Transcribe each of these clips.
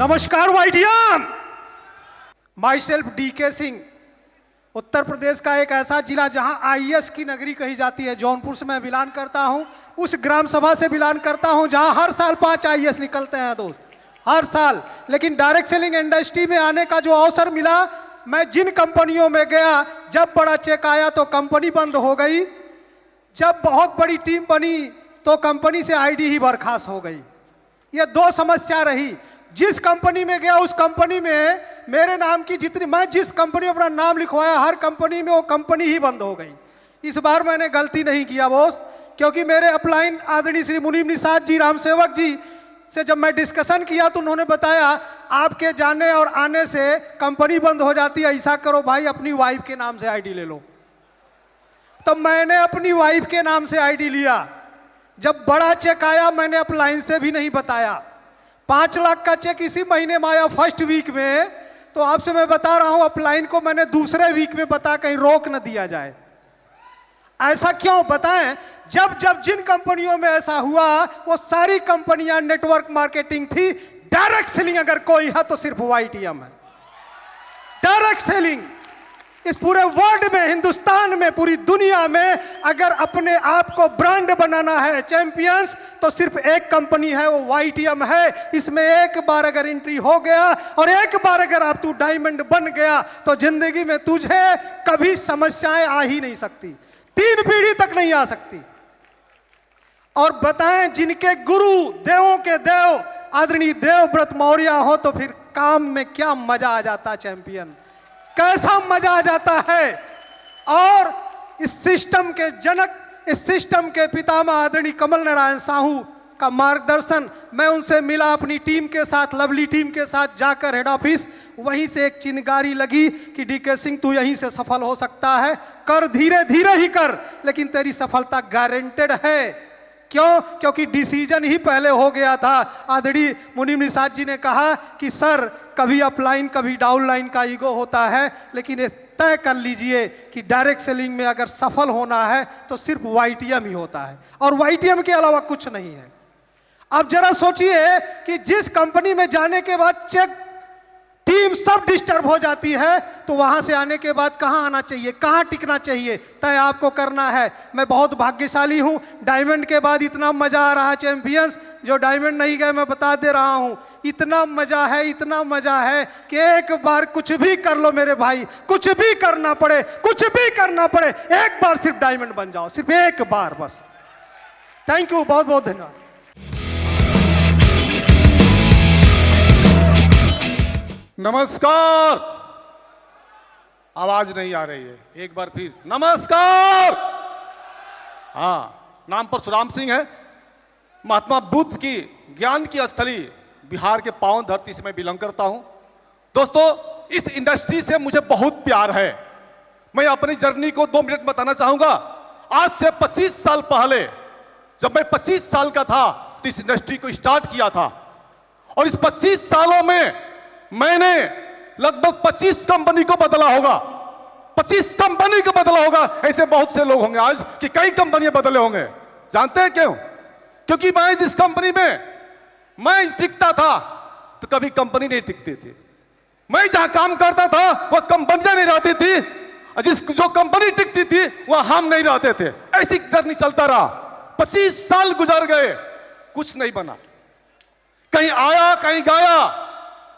नमस्कार वाइटियम। My self DK Singh, Uttar Pradesh का एक ऐसा जिला जहां आईएएस की नगरी कही जाती है, जौनपुर से मैं बिलोंग करता हूं। उस ग्राम सभा से बिलोंग करता हूं जहां हर साल 5 आईएएस निकलते हैं दोस्त, हर साल। लेकिन डायरेक्ट सेलिंग इंडस्ट्री में आने का जो अवसर मिला, मैं जिन कंपनियों में गया, जब बड़ा चेक आया तो कंपनी बंद हो गई, जब बहुत बड़ी टीम बनी तो कंपनी से आईडी ही बर्खास्त हो गई। ये 2 समस्या रही। जिस कंपनी में गया उस कंपनी में मेरे नाम की जितनी, मैं जिस कंपनी में अपना नाम लिखवाया हर कंपनी में वो कंपनी ही बंद हो गई। इस बार मैंने गलती नहीं किया बॉस, क्योंकि मेरे अपलाइन आदरणीय श्री मुनीम निषाद जी, राम सेवक जी से जब मैं डिस्कशन किया तो उन्होंने बताया आपके जाने और आने से कंपनी बंद हो जाती है, ऐसा करो भाई अपनी वाइफ के नाम से आईडी ले लो। तो मैंने अपनी वाइफ के नाम से आईडी लिया। जब बड़ा चेक आया मैंने अपलाइन से भी नहीं बताया। 5 लाख का चेक इसी महीने में आया फर्स्ट वीक में, तो आपसे मैं बता रहा हूं अपलाइन को मैंने दूसरे वीक में बता कहीं रोक न दिया जाए। ऐसा क्यों बताएं? जब जब जिन कंपनियों में ऐसा हुआ वो सारी कंपनियां नेटवर्क मार्केटिंग थी। डायरेक्ट सेलिंग अगर कोई है तो सिर्फ वाईटीएम है। डायरेक्ट सेलिंग इस पूरे वर्ल्ड में, हिंदुस्तान में, पूरी दुनिया में अगर अपने आप को ब्रांड बनाना है, चैंपियंस, तो सिर्फ एक कंपनी है, वो वाईटीएम है। इसमें एक बार अगर एंट्री हो गया और एक बार अगर आप तू डायमंड बन गया तो जिंदगी में तुझे कभी समस्याएं आ ही नहीं सकती, 3 पीढ़ी तक नहीं आ सकती। और बताएं, जिनके गुरु देवों के देव आदरणीय देवव्रत मौर्य हो तो फिर काम में क्या मजा आ जाता, चैंपियन कैसा मजा आ जाता है। और इस सिस्टम के जनक, इस सिस्टम के पितामह आदरणीय कमल नारायण साहू का मार्गदर्शन, मैं उनसे मिला अपनी टीम के साथ, लवली टीम के साथ जाकर हेड ऑफिस। वहीं से एक चिनगारी लगी कि डीके सिंह तू यहीं से सफल हो सकता है, कर धीरे धीरे ही कर, लेकिन तेरी सफलता गारंटेड है। क्यों? क्योंकि डिसीजन ही पहले हो गया था। आदरणीय मुनीम निषाद जी ने कहा कि सर कभी अपलाइन कभी डाउनलाइन का ईगो होता है, लेकिन ये तय कर लीजिए कि डायरेक्ट सेलिंग में अगर सफल होना है तो सिर्फ वाईटीएम ही होता है और वाईटीएम के अलावा कुछ नहीं है। अब जरा सोचिए कि जिस कंपनी में जाने के बाद चेक टीम सब डिस्टर्ब हो जाती है, तो वहां से आने के बाद कहां आना चाहिए, कहां टिकना चाहिए, तय आपको करना है। मैं बहुत भाग्यशाली हूं, डायमंड के बाद इतना मजा आ रहा है चैंपियंस। जो डायमंड नहीं गए मैं बता दे रहा हूं, इतना मजा है, इतना मजा है कि एक बार कुछ भी कर लो मेरे भाई, कुछ भी करना पड़े, कुछ भी करना पड़े, एक बार सिर्फ डायमंड बन जाओ, सिर्फ एक बार बस। थैंक यू, बहुत बहुत धन्यवाद। नमस्कार। आवाज नहीं आ रही है, एक बार फिर नमस्कार। हाँ, नाम परशुराम सिंह है। महात्मा बुद्ध की ज्ञान की स्थली बिहार के पावन धरती से मैं बिलोंग करता हूं। दोस्तों, इस इंडस्ट्री से मुझे बहुत प्यार है। मैं अपनी जर्नी को 2 मिनट बताना चाहूंगा। आज से 25 साल पहले जब मैं 25 साल का था तो इस इंडस्ट्री को स्टार्ट किया था, और इस 25 सालों में मैंने लगभग 25 कंपनी को बदला होगा। 25 कंपनी को बदला होगा। ऐसे बहुत से लोग होंगे आज कि कई कंपनियां बदले होंगे। जानते हैं क्यों? क्योंकि मैं जिस कंपनी में मैं टिकता था तो कभी कंपनी नहीं टिकती थी। मैं जहां काम करता था वह कंपनियां नहीं रहती थी, और जो कंपनी टिकती थी वह हम नहीं रहते थे। ऐसी जर्नी चलता रहा। 25 साल गुजर गए, कुछ नहीं बना। कहीं आया कहीं गया,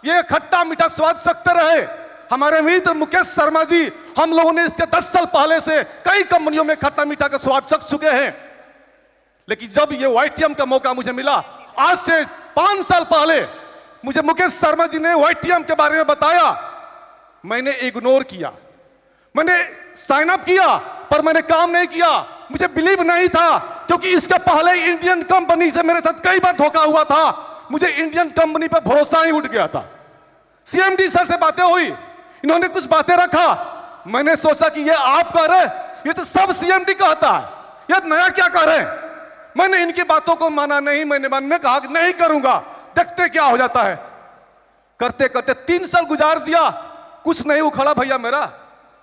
ये खट्टा मीठा स्वाद सकते रहे। हमारे मित्र मुकेश शर्मा जी, हम लोगों ने इसके 10 साल पहले से कई कंपनियों में खट्टा मीठा का स्वाद सक चुके हैं। लेकिन जब ये वाईटीएम का मौका मुझे मिला, आज से 5 साल पहले मुझे मुकेश शर्मा जी ने वाईटीएम के बारे में बताया, मैंने इग्नोर किया। मैंने साइन अप किया पर मैंने काम नहीं किया। मुझे बिलीव नहीं था, क्योंकि इसके पहले इंडियन कंपनी से मेरे साथ कई बार धोखा हुआ था। मुझे इंडियन कंपनी पर भरोसा ही उठ गया था। सीएमडी सर से बातें हुई, इन्होंने कुछ बातें रखा। मैंने सोचा कि ये आप कह रहे, ये तो सब सीएमडी कहता है, ये नया क्या कर रहे हैं। मैंने इनकी बातों को माना नहीं। मैंने मन में कहा कि नहीं करूंगा, देखते क्या हो जाता है। करते करते 3 साल गुजार दिया, कुछ नहीं उखड़ा भैया मेरा,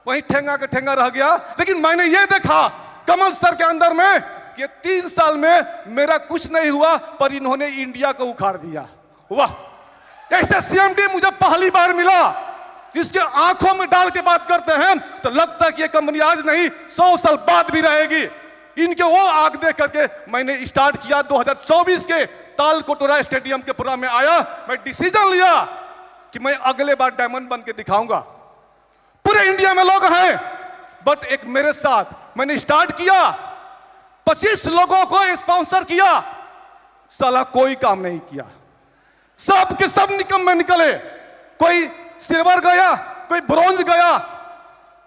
वहीं ठेंगा के ठेंगा रह गया। लेकिन मैंने ये देखा कमल सर के अंदर में कि 3 साल में मेरा कुछ नहीं हुआ, पर इन्होंने इंडिया को उखाड़ दिया। वाह, ऐसे सीएमडी मुझे पहली बार मिला जिसके आंखों में डाल के बात करते हैं तो लगता है कि ये कंपनी आज नहीं 100 साल बाद भी रहेगी। इनके वो आंख देख करके मैंने स्टार्ट किया। 2024 के तालकोटोरा स्टेडियम के प्रोग्राम में आया, मैं डिसीजन लिया कि मैं अगले बार डायमंड बन के दिखाऊंगा। पूरे इंडिया में लोग हैं, बट एक मेरे साथ मैंने स्टार्ट किया, 25 लोगों को स्पॉन्सर किया, साला कोई काम नहीं किया। सब के सब निकम्मे निकले, कोई सिल्वर गया, कोई ब्रॉन्ज गया,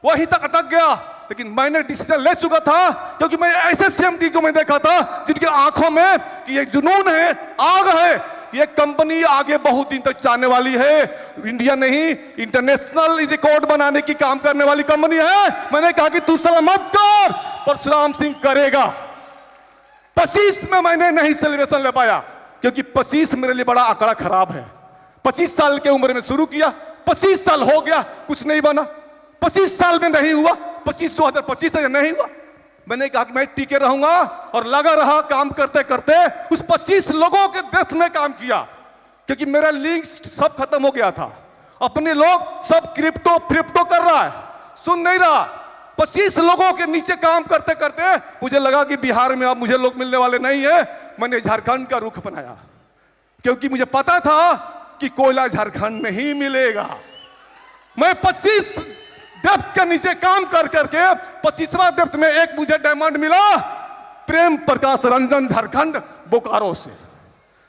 वहीं तक अटक गया। लेकिन मैंने डिसीजन ले चुका था, क्योंकि मैं ऐसे सीएमडी को मैं देखा था जिनकी आंखों में कि ये जुनून है, आग है, ये कंपनी आगे बहुत दिन तक जाने वाली है। इंडिया नहीं, इंटरनेशनल रिकॉर्ड बनाने की काम करने वाली कंपनी है। मैंने कहा कि तू साला मत कर, परशुराम सिंह करेगा। 25 में मैंने नहीं सेलिब्रेशन ले पाया, क्योंकि 25 मेरे लिए बड़ा आंकड़ा खराब है। 25 साल के उम्र में शुरू किया, 25 साल हो गया, कुछ नहीं बना। 25 साल में नहीं हुआ, 2025 से नहीं हुआ। मैंने कहा कि मैं टिके रहूंगा, और लगा रहा काम करते करते। उस 25 लोगों के डेथ में काम किया, क्योंकि मेरा लिंक सब खत्म हो गया था। अपने लोग सब क्रिप्टो कर रहा है, सुन नहीं रहा। 25 लोगों के नीचे काम करते करते मुझे लगा कि बिहार में अब मुझे लोग मिलने वाले नहीं है। मैंने झारखंड का रुख बनाया, क्योंकि मुझे पता था कि कोयला झारखंड में ही मिलेगा। मैं 25 डेप्थ के नीचे काम कर करके 25वां डेप्थ में एक मुझे डायमंड मिला, प्रेम प्रकाश रंजन, झारखंड बोकारो से।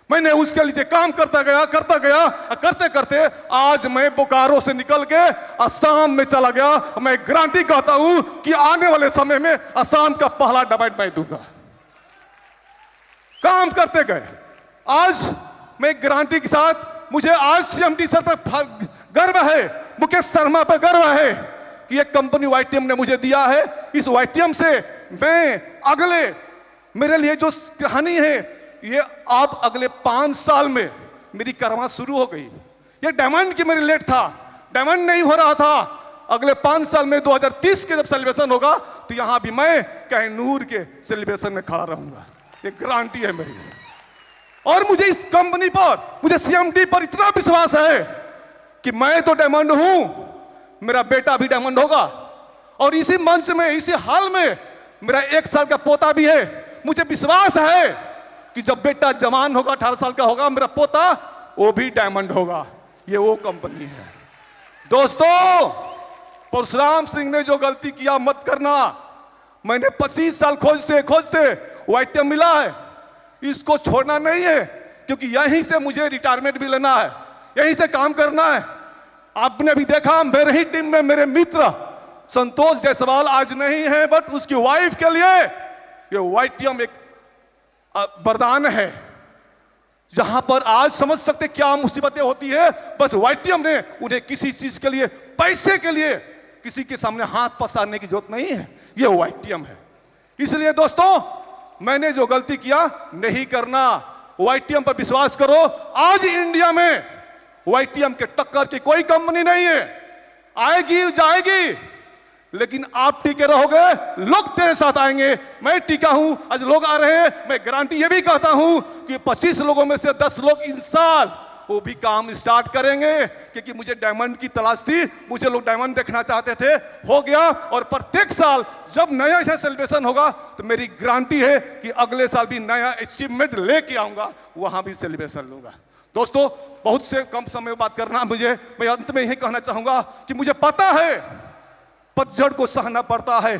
मैंने उसके नीचे काम करता गया करते करते आज मैं बोकारो से निकल के असम में चला गया। मैं गारंटी कहता हूं कि आने वाले समय में असम का पहला डायमंड मैं दूंगा। काम करते गए, आज मैं गारंटी के साथ, मुझे आज सीएमडी सर पर गर्व है, मुकेश शर्मा पर गर्व है कि एक कंपनी वाईटीएम ने मुझे दिया है। इस वाईटीएम से मैं अगले, मेरे लिए जो कहानी है, ये अब अगले 5 साल में मेरी करवा शुरू हो गई। ये डायमंड की मेरी लेट था, डायमंड नहीं हो रहा था। अगले 5 साल में 2030 के जब सेलिब्रेशन होगा तो यहां भी मैं कैनूर के सेलिब्रेशन में खड़ा रहूंगा। ये गारंटी है मेरी। और मुझे इस कंपनी पर, मुझे सीएमडी पर इतना विश्वास है कि मैं तो डायमंड हूं, मेरा बेटा भी डायमंड होगा। और इसी मंच में, इसी हाल में मेरा 1 साल का पोता भी है। मुझे विश्वास है कि जब बेटा जवान होगा, 18 साल का होगा, मेरा पोता वो भी डायमंड होगा। ये वो कंपनी है। दोस्तों, परशुराम सिंह ने जो गलती किया मत करना। मैंने 25 साल खोजते खोजते वाईटीएम मिला है, इसको छोड़ना नहीं है, क्योंकि यहीं से मुझे रिटायरमेंट भी लेना है, यहीं से काम करना है। आपने भी देखा, मेरे ही टीम में मेरे मित्र संतोष जायसवाल आज नहीं है, बट उसकी वाइफ के लिए ये वाईटीएम एक वरदान है। जहां पर आज समझ सकते क्या मुसीबतें होती है, बस वाईटीएम ने उन्हें किसी चीज के लिए, पैसे के लिए किसी के सामने हाथ पसारने की जरूरत नहीं है। ये वाईटीएम है। इसलिए दोस्तों, मैंने जो गलती किया नहीं करना, वाईटीएम पर विश्वास करो। आज इंडिया में वाईटीएम के टक्कर की कोई कंपनी नहीं है। आएगी जाएगी, लेकिन आप टिके रहोगे, लोग तेरे साथ आएंगे। मैं टिका हूं, आज लोग आ रहे हैं। मैं गारंटी ये भी कहता हूं कि 25 लोगों में से 10 लोग इस साल वो भी काम स्टार्ट करेंगे, क्योंकि मुझे डायमंड की तलाश थी, मुझे लोग डायमंड देखना चाहते थे, हो गया। और प्रत्येक साल जब नया सेलिब्रेशन होगा तो मेरी गारंटी है कि अगले साल भी नया अचीवमेंट लेके आऊंगा, वहां भी सेलिब्रेशन लूंगा। दोस्तों, बहुत से कम समय में बात करना, मैं अंत में यही कहना चाहूंगा कि मुझे पता है पतझड़ को सहना पड़ता है,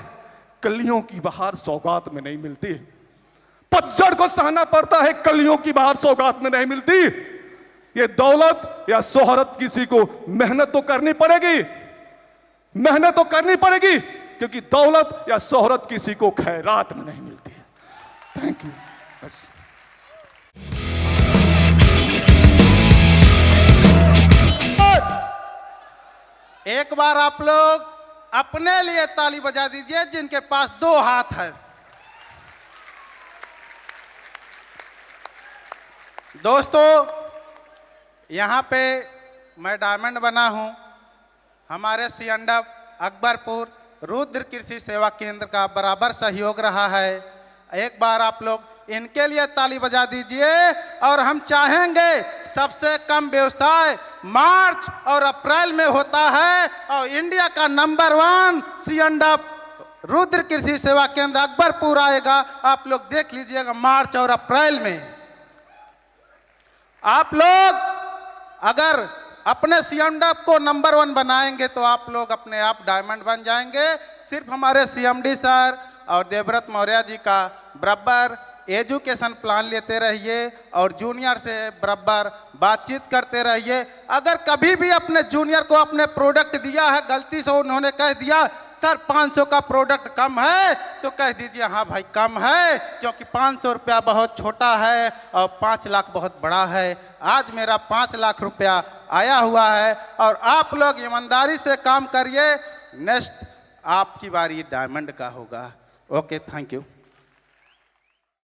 कलियों की बहार सौगात में नहीं मिलती। पतझड़ को सहना पड़ता है, कलियों की बहार सौगात में नहीं मिलती। ये दौलत या शोहरत किसी को मेहनत तो करनी पड़ेगी, मेहनत तो करनी पड़ेगी, क्योंकि दौलत या शोहरत किसी को खैरात में नहीं मिलती है। Thank you. एक बार आप लोग अपने लिए ताली बजा दीजिए जिनके पास 2 हाथ है। दोस्तों, यहाँ पे मैं डायमंड बना हूँ। हमारे सियंडप, अकबरपुर, रुद्र कृषि सेवा केंद्र का बराबर सहयोग रहा है। एक बार आप लोग इनके लिए ताली बजा दीजिए। और हम चाहेंगे सबसे कम व्यवसाय मार्च और अप्रैल में होता है और इंडिया का नंबर 1 सीएनडब्ल्यू रुद्र कृषि सेवा केंद्र अकबरपुर आएगा। आप लोग देख लीजिएगा मार्च और अप्रैल में। आप लोग अगर अपने सीएमडी को नंबर 1 बनाएंगे तो आप लोग अपने आप डायमंड बन जाएंगे। सिर्फ हमारे सीएमडी सर और देवव्रत मौर्य जी का बराबर एजुकेशन प्लान लेते रहिए और जूनियर से बराबर बातचीत करते रहिए। अगर कभी भी अपने जूनियर को अपने प्रोडक्ट दिया है, गलती से उन्होंने कह दिया सर 500 का प्रोडक्ट कम है, तो कह दीजिए हाँ भाई कम है, क्योंकि 500 रुपया बहुत छोटा है और 5 लाख बहुत बड़ा है। आज मेरा 5 लाख रुपया आया हुआ है और आप लोग ईमानदारी से काम करिए। नेक्स्ट आपकी बारी डायमंड का होगा। Okay, thank you.